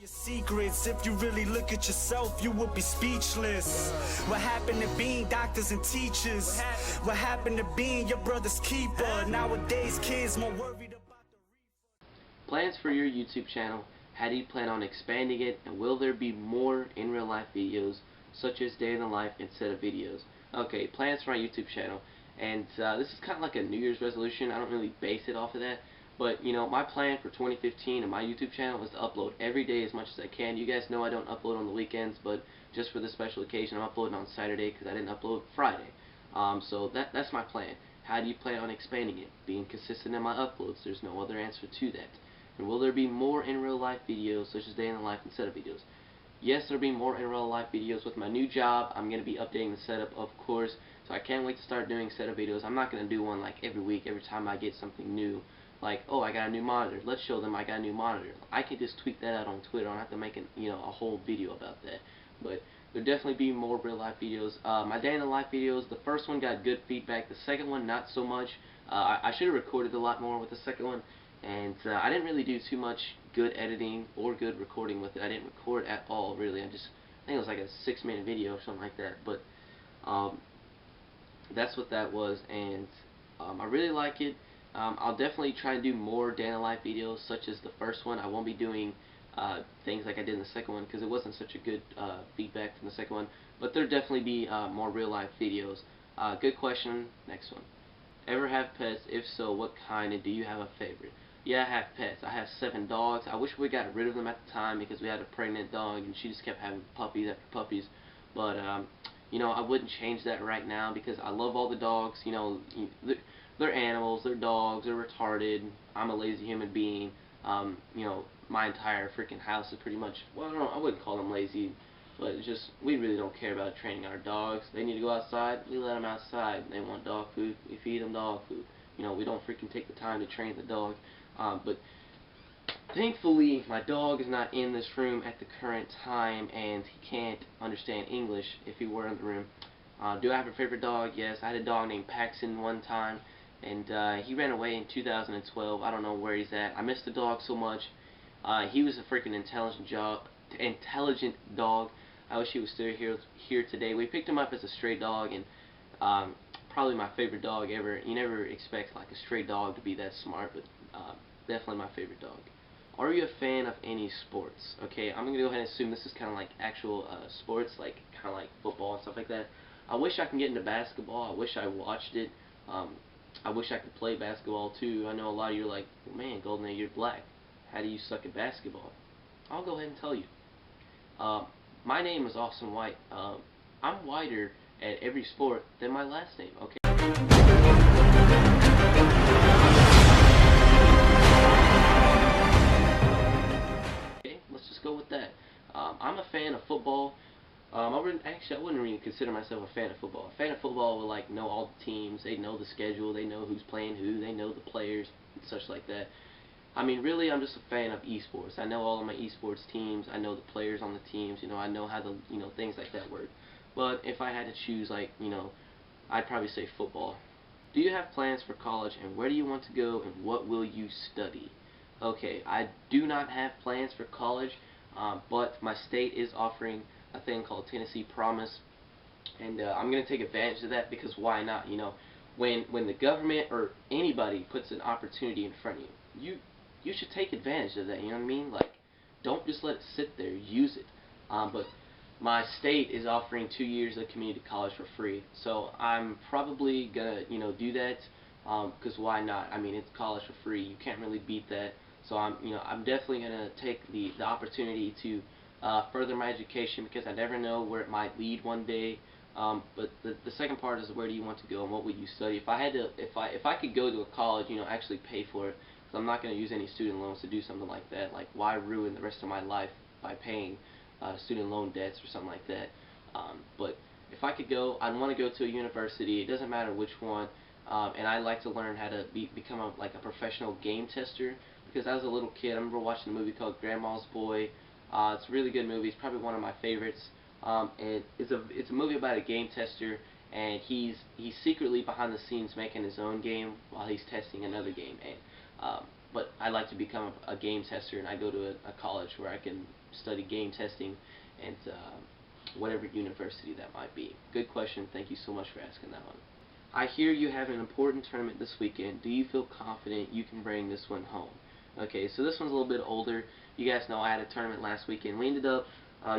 Your secrets, if you really look at yourself, you would be speechless. What happened to being doctors and teachers? What happened to being your brother's keeper? Nowadays, kids more worried about the Plans for your YouTube channel. How do you plan on expanding it, and will there be more in real life videos such as day in the life instead of videos? Okay, plans for my YouTube channel, and this is kind of like a New Year's resolution. I don't really base it off of that, but you know, my plan for 2015 and my YouTube channel is to upload every day as much as I can. You guys know I don't upload on the weekends, but just for this special occasion I'm uploading on Saturday because I didn't upload Friday. So that's my plan. How do you plan on expanding it? Being consistent in my uploads. There's no other answer to that. And will there be more in real life videos such as day in the life instead of videos? Yes, there will be more in real life videos. With my new job, I'm going to be updating the setup, of course, so I can't wait to start doing setup videos. I'm not going to do one like every week, every time I get something new, like, oh, I got a new monitor, let's show them I got a new monitor. I can just tweet that out on Twitter. I don't have to make a whole video about that. But there'll definitely be more real life videos. My day in the life videos, the first one got good feedback, the second one not so much. I should have recorded a lot more with the second one. And I didn't really do too much good editing or good recording with it. I didn't record at all, really. I think it was like a 6-minute video or something like that. But that's what that was, and I really like it. I'll definitely try to do more day in the life videos, such as the first one. I won't be doing things like I did in the second one because it wasn't such a good feedback from the second one. But there'll definitely be more real life videos. Good question. Next one. Ever have pets? If so, what kind, and do you have a favorite? Yeah, I have pets. I have 7 dogs. I wish we got rid of them at the time because we had a pregnant dog and she just kept having puppies after puppies. But you know, I wouldn't change that right now because I love all the dogs. You know, they're animals, they're dogs, they're retarded. I'm a lazy human being. You know, my entire freaking house is pretty much, well, I wouldn't call them lazy, but it's just, we really don't care about training our dogs. They need to go outside, we let them outside. They want dog food, we feed them dog food. You know, we don't freaking take the time to train the dog. But thankfully, my dog is not in this room at the current time, and he can't understand English if he were in the room. Do I have a favorite dog? Yes, I had a dog named Paxton one time, and he ran away in 2012. I don't know where he's at. I miss the dog so much. He was a freaking intelligent dog. I wish he was still here today. We picked him up as a stray dog, and probably my favorite dog ever. You never expect like a stray dog to be that smart, but definitely my favorite dog. Are you a fan of any sports? Okay, I'm gonna go ahead and assume this is kind of like actual sports, like kind of like football and stuff like that. I wish I can get into basketball. I wish I watched it. I wish I could play basketball too. I know a lot of you are like, man, Goldn, you're black. How do you suck at basketball? I'll go ahead and tell you. My name is Austin White. I'm whiter at every sport than my last name. Okay. Let's just go with that. I'm a fan of football. I wouldn't really consider myself a fan of football. A fan of football would like know all the teams. They know the schedule. They know who's playing who. They know the players and such like that. I mean, really, I'm just a fan of esports. I know all of my esports teams. I know the players on the teams. You know, I know how the things like that work. But if I had to choose, like, I'd probably say football. Do you have plans for college, and where do you want to go, and what will you study? Okay, I do not have plans for college, but my state is offering a thing called Tennessee Promise, and I'm going to take advantage of that because why not? You know, when the government or anybody puts an opportunity in front of you, you should take advantage of that. You know what I mean? Like, don't just let it sit there. Use it. But my state is offering 2 years of community college for free, so I'm probably gonna do that because why not? I mean, it's college for free. You can't really beat that. So I'm definitely gonna take the opportunity to further my education because I never know where it might lead one day. But the second part is where do you want to go and what would you study? If I could go to a college, actually pay for it, because I'm not going to use any student loans to do something like that. Like, why ruin the rest of my life by paying student loan debts or something like that? But if I could go, I'd want to go to a university. It doesn't matter which one. And I like to learn how to become a professional game tester, because as a little kid, I remember watching a movie called Grandma's Boy. It's a really good movie. It's probably one of my favorites. And it's a movie about a game tester, and he's secretly behind the scenes making his own game while he's testing another game. And but I'd like to become a game tester, and I go to a college where I can study game testing and whatever university that might be. Good question. Thank you so much for asking that one. I hear you have an important tournament this weekend. Do you feel confident you can bring this one home? Okay, so this one's a little bit older. You guys know I had a tournament last weekend. We ended up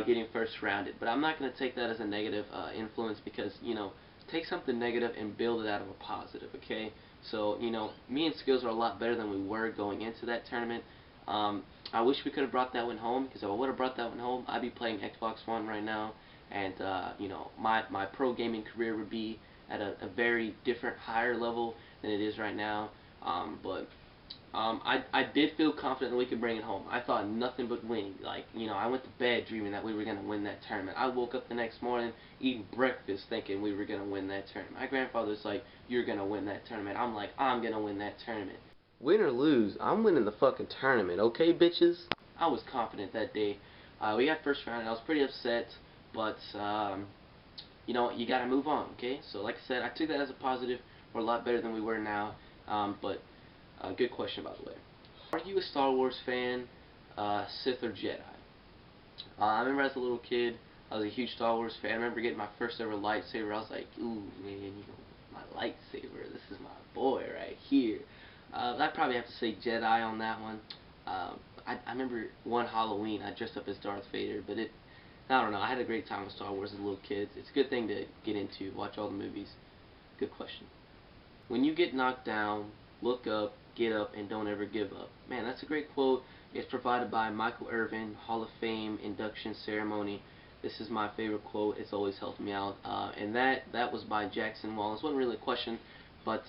getting first rounded, but I'm not going to take that as a negative influence, because, you know, take something negative and build it out of a positive, okay? So, you know, me and Skills are a lot better than we were going into that tournament. I wish we could have brought that one home, because if I would have brought that one home, I'd be playing Xbox One right now, and, you know, my pro gaming career would be at a very different, higher level than it is right now. I did feel confident that we could bring it home. I thought nothing but winning. Like, you know, I went to bed dreaming that we were going to win that tournament. I woke up the next morning eating breakfast thinking we were going to win that tournament. My grandfather's like, you're going to win that tournament. I'm like, I'm going to win that tournament. Win or lose, I'm winning the fucking tournament, okay, bitches? I was confident that day. We got first round, and I was pretty upset, but, you know, you got to move on, okay? So, like I said, I took that as a positive. We're a lot better than we were now, good question, by the way. Are you a Star Wars fan, Sith or Jedi? I remember as a little kid, I was a huge Star Wars fan. I remember getting my first ever lightsaber. I was like, ooh, man, you know, my lightsaber. This is my boy right here. I'd probably have to say Jedi on that one. I remember one Halloween, I dressed up as Darth Vader, but I don't know, I had a great time with Star Wars as a little kid. It's a good thing to get into, watch all the movies. Good question. When you get knocked down, look up, get up, and don't ever give up. Man, that's a great quote. It's provided by Michael Irvin, Hall of Fame induction ceremony. This is my favorite quote. It's always helped me out. And that was by Jackson Wallace. Wasn't really a question, but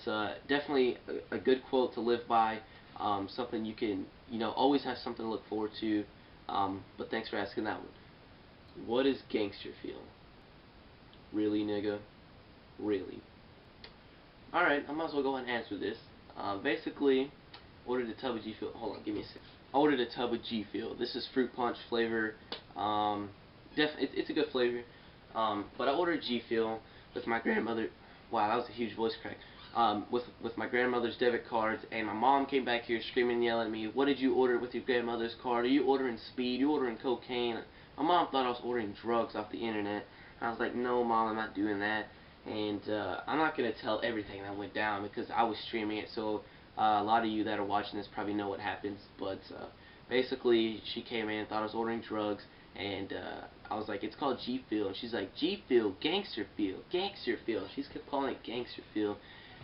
definitely a good quote to live by. Something you can, you know, always have something to look forward to. But thanks for asking that one. What is gangster feel? Really, nigga? Really? Alright, I might as well go ahead and answer this. Basically, ordered a tub of G Fuel. Hold on, give me a sec. I ordered a tub of G Fuel. This is fruit punch flavor. It's a good flavor. But I ordered G Fuel with my grandmother. Wow, that was a huge voice crack. With my grandmother's debit cards, and my mom came back here screaming and yelling at me, "What did you order with your grandmother's card? Are you ordering speed? You ordering cocaine?" My mom thought I was ordering drugs off the internet. I was like, "No, Mom, I'm not doing that." And I'm not going to tell everything that went down because I was streaming it, so a lot of you that are watching this probably know what happens. But basically, she came in, thought I was ordering drugs, and I was like, "It's called G Fuel." And she's like, "G Fuel, gangster feel, gangster feel." She just kept calling it gangster feel.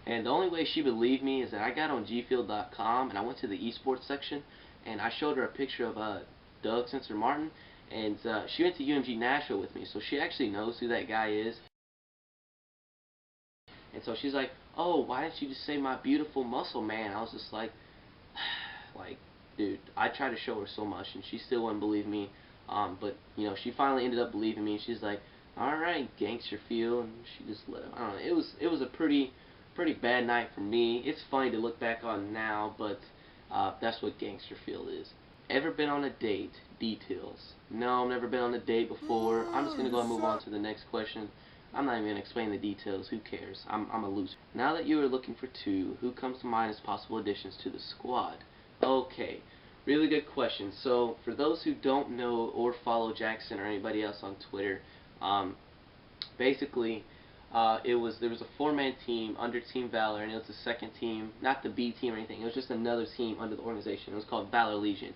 And the only way she believed me is that I got on gfuel.com and I went to the esports section, and I showed her a picture of Doug Sensor Martin, and she went to UMG Nashville with me, so she actually knows who that guy is. And so she's like, "Oh, why didn't you just say my beautiful muscle man?" I was just like, dude, I tried to show her so much, and she still wouldn't believe me. But, you know, she finally ended up believing me. She's like, "Alright, gangster feel," and she just let him. I don't know, it was a pretty bad night for me. It's funny to look back on now, but that's what gangster feel is. Ever been on a date? Details. No, I've never been on a date before. I'm just going to go ahead and move on to the next question. I'm not even going to explain the details. Who cares? I'm a loser. Now that you are looking for two, who comes to mind as possible additions to the squad? Okay, really good question. So, for those who don't know or follow Jackson or anybody else on Twitter, basically, there was a four-man team under Team Valor, and it was the second team, not the B team or anything. It was just another team under the organization. It was called Valor Legion.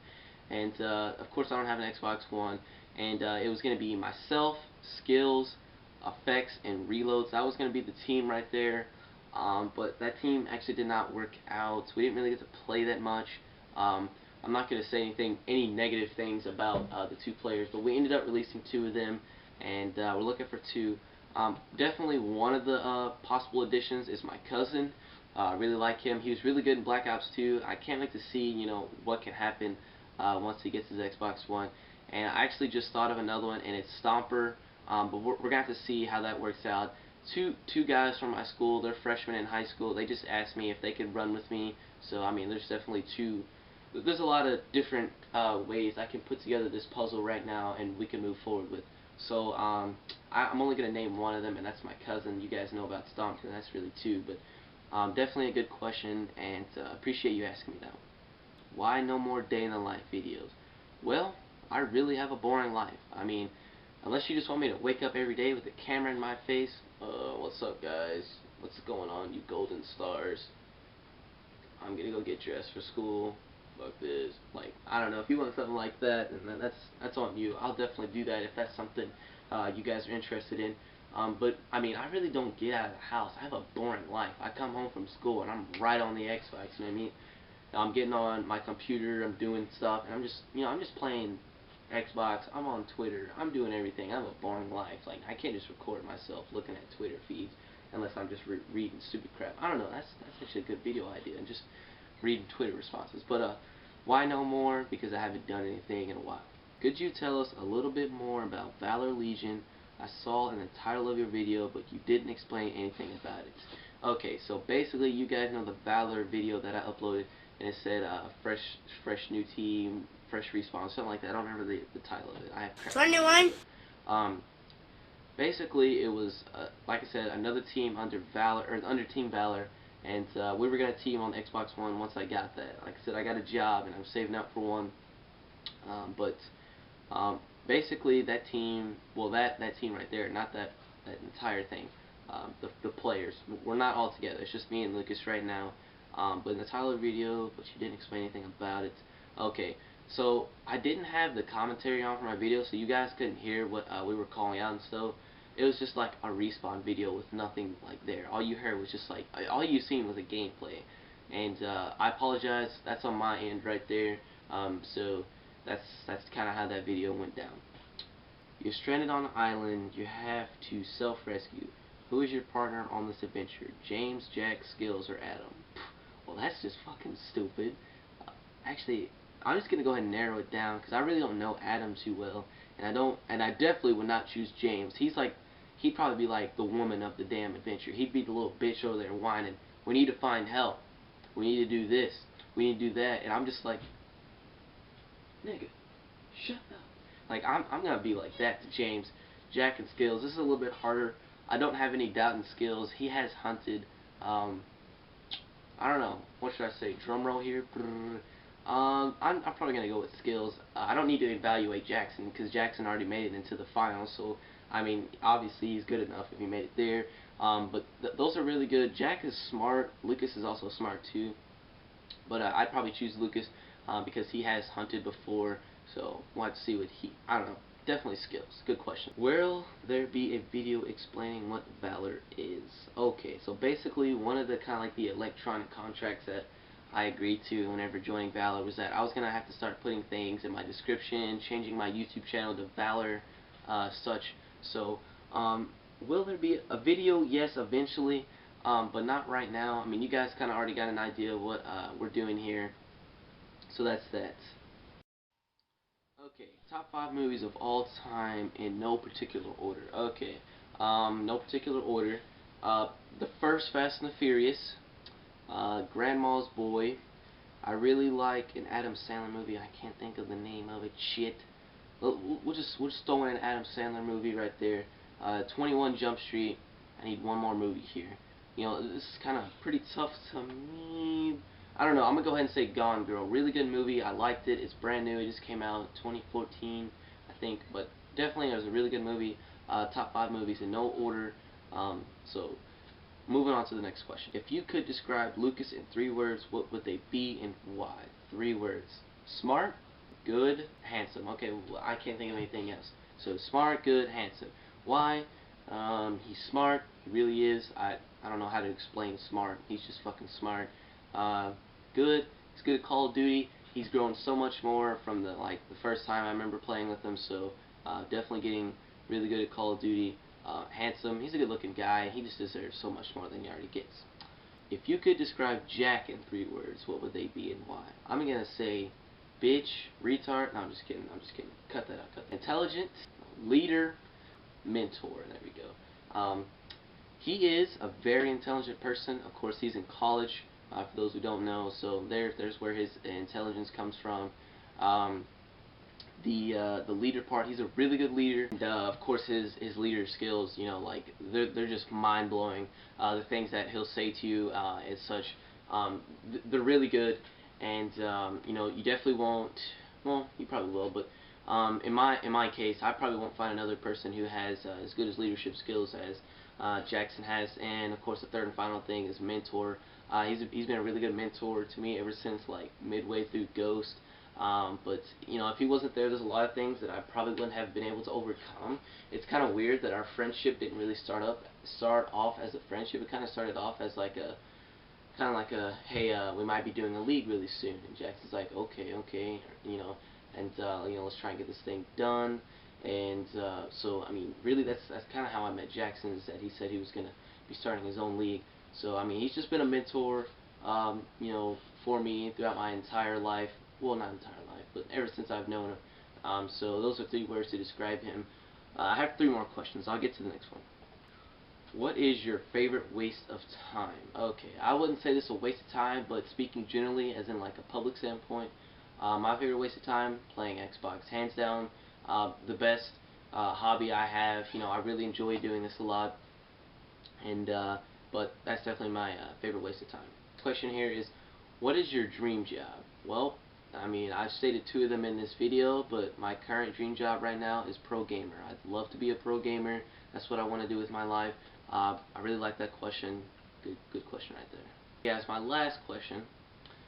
And, of course, I don't have an Xbox One, and it was going to be myself, Skills, Effects, and Reloads. That was going to be the team right there, but that team actually did not work out. We didn't really get to play that much. I'm not going to say any negative things about the two players, but we ended up releasing two of them, and we're looking for two. Definitely one of the possible additions is my cousin. I really like him. He was really good in Black Ops 2. I can't wait to see, you know, what can happen once he gets his Xbox One. And I actually just thought of another one, and it's Stomper. But we're going to have to see how that works out. Two guys from my school, they're freshmen in high school. They just asked me if they could run with me. So, I mean, there's definitely there's a lot of different ways I can put together this puzzle right now, and we can move forward with. So, I'm only going to name one of them, and that's my cousin. You guys know about Stomper, and that's really two. But definitely a good question, and appreciate you asking me that one. Why no more day in the life videos? Well, I really have a boring life. I mean, unless you just want me to wake up every day with a camera in my face. What's up, guys? What's going on, you golden stars? I'm gonna go get dressed for school. Fuck this. Like, I don't know, if you want something like that, then that's on you. I'll definitely do that if that's something you guys are interested in. But I mean, I really don't get out of the house. I have a boring life. I come home from school and I'm right on the Xbox. You know what I mean? I'm getting on my computer. I'm doing stuff, and I'm just playing Xbox. I'm on Twitter. I'm doing everything. I have a boring life. Like, I can't just record myself looking at Twitter feeds unless I'm just reading stupid crap. I don't know. That's actually a good video idea. And just reading Twitter responses. But why no more? Because I haven't done anything in a while. Could you tell us a little bit more about Valor Legion? I saw in the title of your video, but you didn't explain anything about it. Okay, so basically, you guys know the Valor video that I uploaded, and it said fresh new team, fresh respawn, something like that. I don't remember the title of it. I have 21. Basically, it was like I said, another team under Valor, or under Team Valor, and we were gonna team on Xbox One once I got that. Like I said, I got a job and I'm saving up for one. Basically, that team, well, that team right there, not that entire thing. The players, we're not all together. It's just me and Lucas right now. But in the title of the video, but you didn't explain anything about it. Okay, so I didn't have the commentary on for my video, so you guys couldn't hear what we were calling out and stuff. It was just like a respawn video with nothing like there. All you heard was just like, all you seen was a gameplay. And I apologize, that's on my end right there. So that's kind of how that video went down. You're stranded on an island. You have to self-rescue. Who is your partner on this adventure? James, Jack, Skills, or Adam? Well, that's just fucking stupid. Actually, I'm just gonna go ahead and narrow it down because I really don't know Adam too well, and I definitely would not choose James. He'd probably be like the woman of the damn adventure. He'd be the little bitch over there whining. We need to find help. We need to do this. We need to do that. And I'm just like, nigga, shut up. Like, I'm gonna be like that to James. Jack and Skills, this is a little bit harder. I don't have any doubt in Skills. He has hunted. I don't know. What should I say? Drum roll here. I'm probably gonna go with Skills. I don't need to evaluate Jackson because Jackson already made it into the finals. So I mean, obviously he's good enough if he made it there. But those are really good. Jack is smart. Lucas is also smart too. But I'd probably choose Lucas because he has hunted before. So we'll have to see what I don't know. Definitely Skills. Good question. Will there be a video explaining what Valor is? Okay, so basically one of the kind of like the electronic contracts that I agreed to whenever joining Valor was that I was going to have to start putting things in my description, changing my YouTube channel to Valor such. So will there be a video? Yes, eventually, but not right now. I mean, you guys kind of already got an idea of what we're doing here. So that's that. Okay, top 5 movies of all time in no particular order. Okay, no particular order. The first Fast and the Furious, Grandma's Boy. I really like an Adam Sandler movie. I can't think of the name of it. Shit. We'll just throw in an Adam Sandler movie right there. 21 Jump Street. I need one more movie here. You know, this is kind of pretty tough to me. I don't know. I'm gonna go ahead and say Gone Girl. Really good movie. I liked it. It's brand new. It just came out 2014, I think. But definitely, it was a really good movie. Top 5 movies in no order. So, moving on to the next question. If you could describe Lucas in 3 words, what would they be and why? 3 words. Smart, good, handsome. Okay, well, I can't think of anything else. So smart, good, handsome. Why? He's smart. He really is. I don't know how to explain smart. He's just fucking smart. Good. He's good at Call of Duty. He's grown so much more from the first time I remember playing with him. So definitely getting really good at Call of Duty. Handsome. He's a good-looking guy. He just deserves so much more than he already gets. If you could describe Jack in 3 words, what would they be and why? I'm gonna say bitch, retard. No, I'm just kidding. I'm just kidding. Cut that out. Cut that. Intelligent, leader, mentor. There we go. He is a very intelligent person. Of course, he's in college. For those who don't know, so there's where his intelligence comes from. The leader part, he's a really good leader. And, of course, his leader skills, you know, like they're just mind blowing. The things that he'll say to you and such, they're really good. and you know, you definitely won't. Well, you probably will, but in my case, I probably won't find another person who has as good as leadership skills as Jackson has. And of course, the third and final thing is mentor. He's been a really good mentor to me ever since like midway through Ghost. But you know, if he wasn't there, there's a lot of things that I probably wouldn't have been able to overcome. It's kind of weird that our friendship didn't really start off as a friendship. It kind of started off as like a hey, we might be doing a league really soon, and Jackson's like, okay, you know, and you know, let's try and get this thing done. And so I mean, really, that's kind of how I met Jackson, is that he said he was gonna be starting his own league. So I mean, he's just been a mentor, you know, for me throughout my entire life. Well, not entire life, but ever since I've known him. So those are 3 words to describe him. I have 3 more questions. I'll get to the next one. What is your favorite waste of time? Okay, I wouldn't say this is a waste of time, but speaking generally, as in like a public standpoint, my favorite waste of time, playing Xbox. Hands down, the best hobby I have. You know, I really enjoy doing this a lot, and but that's definitely my favorite waste of time. The question here is, what is your dream job? Well, I mean, I've stated 2 of them in this video, but my current dream job right now is pro gamer. I'd love to be a pro gamer. That's what I want to do with my life. I really like that question. Good question right there. Guys, my last question.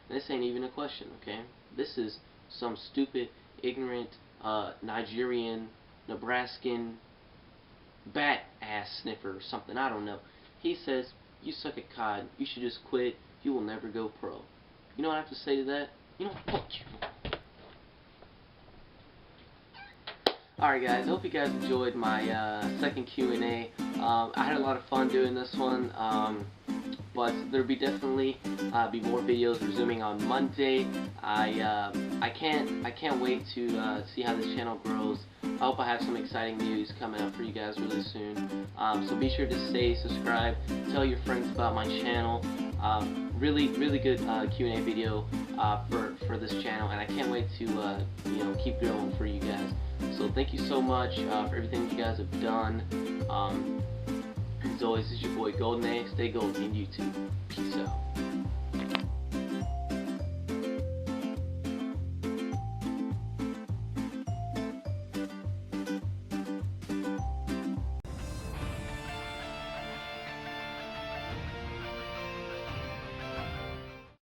This ain't even a question, okay? This is some stupid, ignorant, Nigerian, Nebraskan, bat ass sniffer or something. I don't know. He says, you suck at COD. You should just quit. You will never go pro. You know what I have to say to that? You know, fuck you. Alright guys, I hope you guys enjoyed my second Q&A. I had a lot of fun doing this one, but there'll be definitely be more videos resuming on Monday. I can't wait to see how this channel grows. I hope I have some exciting news coming up for you guys really soon. So be sure to stay subscribed, tell your friends about my channel. Really good Q&A video for this channel, and I can't wait to you know, keep growing for you guys. So thank you so much for everything you guys have done. As always, this is your boy Goldn. Stay golden in YouTube. Peace out.